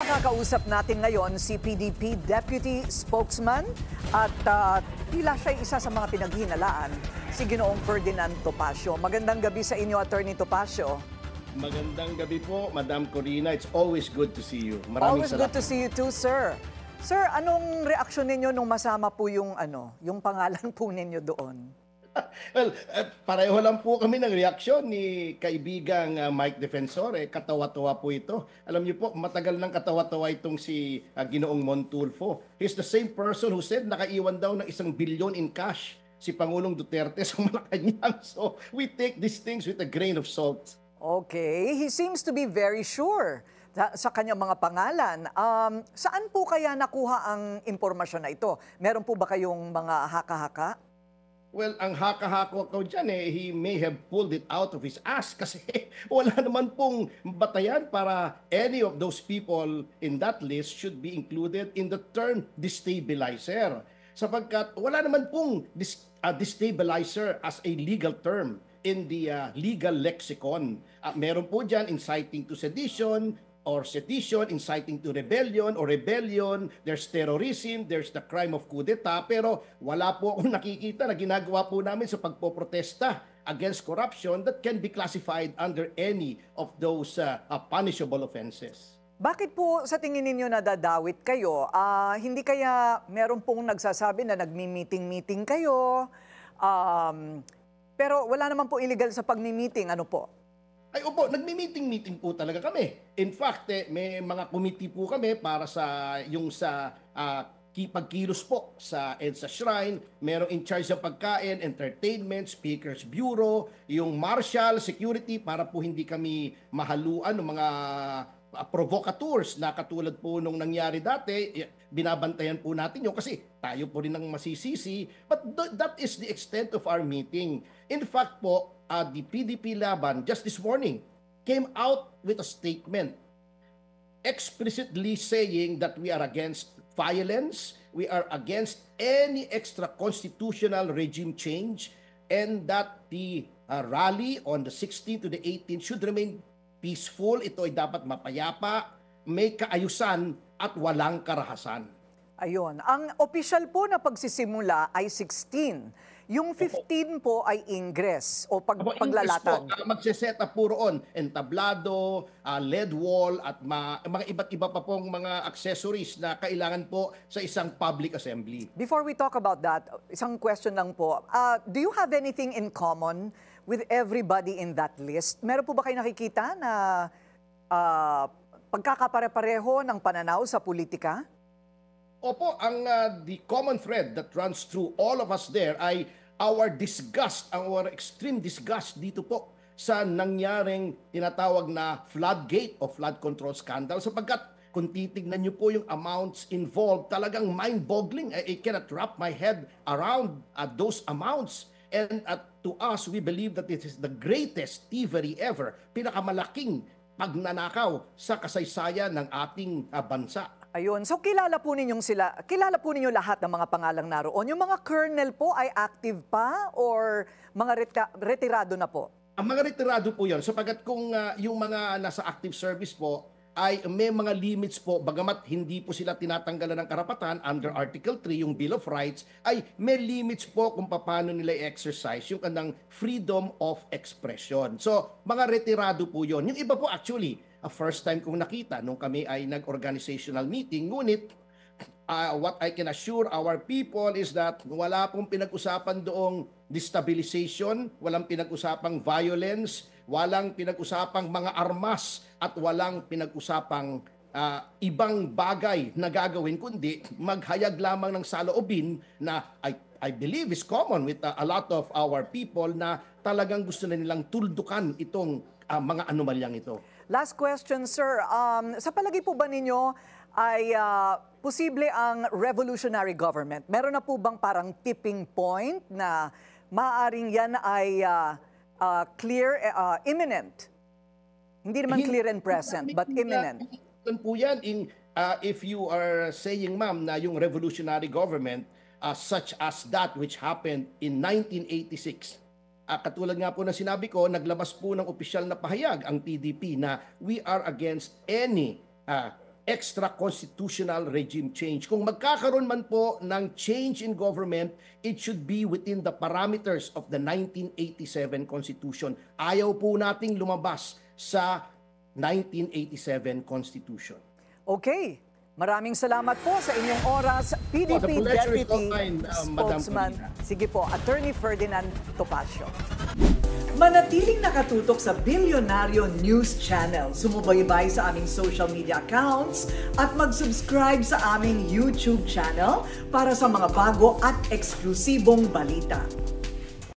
Makakausap natin ngayon si PDP Deputy Spokesman at tila siya isa sa mga pinaghihinalaan, si Ginoong Ferdinand Topacio. Magandang gabi sa inyo, Attorney Topacio. Magandang gabi po, Madam Corina. It's always good to see you. Maraming Always good to see you too, sir. Sir, anong reaksyon ninyo nung masama po yung pangalan po ninyo doon? Well, pareho lang po kami ng reaksyon ni kaibigang Mike Defensore. Katawa-tawa po ito. Alam niyo po, matagal nang katawa-tawa itong si Ginoong Montulfo. He's the same person who said nakaiwan daw ng 1 billion in cash si Pangulong Duterte sa Malacanang. So, we take these things with a grain of salt. Okay, he seems to be very sure sa kanyang mga pangalan. Saan po kaya nakuha ang impormasyon na ito? Meron po ba kayong mga haka-haka? Well, ang haka-haka ko dyan he may have pulled it out of his ass kasi wala naman pong batayan para any of those people in that list should be included in the term destabilizer. Sapagkat wala naman pong destabilizer as a legal term in the legal lexicon. Meron po dyan inciting to sedition, or sedition, inciting to rebellion or rebellion, there's terrorism, there's the crime of coup d'etat, pero wala po akong nakikita na ginagawa po namin sa pagpoprotesta against corruption that can be classified under any of those punishable offenses. Bakit po sa tingin ninyo nadadawit kayo? Hindi kaya meron pong nagsasabi na nagmi-meeting-meeting kayo, pero wala naman po illegal sa pagmi-meeting, ano po? Ay opo, nagmi-meeting-meeting po talaga kami. In fact, may mga committee po kami para sa pagkilos po sa EDSA Shrine. Merong in charge sa pagkain, entertainment, speakers bureau, yung marshal, security para po hindi kami mahaluan ng mga provocateurs na katulad po nung nangyari dati. Binabantayan po natin yun kasi tayo po rin ang masisisi. But that is the extent of our meeting. In fact po, the PDP Laban just this morning came out with a statement explicitly saying that we are against violence, we are against any extra-constitutional regime change, and that the rally on the 16th to the 18th should remain peaceful. Ito ay dapat mapayapa, may kaayusan at walang karahasan. Ayun. Ang official po na pagsisimula ay 16. Yung 15 po ay ingress o paglalatag. Magsiset up po roon, entablado, lead wall at mga iba't iba pa pong mga accessories na kailangan po sa isang public assembly. Before we talk about that, isang question lang po. Do you have anything in common with everybody in that list? Meron po ba kayo nakikita na pagkakapare-pareho ng pananaw sa politika? Opo, the common thread that runs through all of us there ay our disgust, our extreme disgust dito po sa nangyaring tinatawag na floodgate o flood control scandal sapagkat kung titignan niyo po yung amounts involved, talagang mind-boggling. I cannot wrap my head around those amounts. And to us, we believe that it is the greatest thievery ever, pinakamalaking pagnanakaw sa kasaysayan ng ating bansa. Ayun. So kilala po ninyo lahat ng mga pangalang naroon. Yung mga colonel po ay active pa or mga retirado na po? Ang mga retirado po yun. Sapagkat kung yung mga nasa active service po ay may mga limits po, bagamat hindi po sila tinatanggalan ng karapatan under Article 3, yung Bill of Rights, ay may limits po kung paano nila i-exercise yung kanilang freedom of expression. So, mga retirado po yun. Yung iba po actually, first time kong nakita nung kami ay nag-organizational meeting. Ngunit, what I can assure our people is that wala pong pinag-usapan doong destabilization, walang pinag-usapang violence, walang pinag-usapang mga armas, at walang pinag-usapang ibang bagay na gagawin, kundi maghayag lamang ng saloobin na I believe is common with a lot of our people na talagang gusto na nilang tuldukan itong mga anomalyang ito. Last question, sir. Sa palagi po ba ninyo ay posible ang revolutionary government? Meron na po bang parang tipping point na maaaring yan ay clear, imminent? Hindi naman clear and present, but imminent. Po yan if you are saying, ma'am, na yung revolutionary government such as that which happened in 1986, katulad nga po na sinabi ko, naglabas po ng opisyal na pahayag ang PDP na we are against any extra-constitutional regime change. Kung magkakaroon man po ng change in government, it should be within the parameters of the 1987 Constitution. Ayaw po nating lumabas sa 1987 Constitution. Okay. Maraming salamat po sa inyong oras, PDP the pleasure is Deputy all mine, Madam Spokesman. Polina. Sige po, Attorney Ferdinand Topacio. Manatiling nakatutok sa Bilyonaryo News Channel. Sumubaybay sa aming social media accounts at mag-subscribe sa aming YouTube channel para sa mga bago at eksklusibong balita.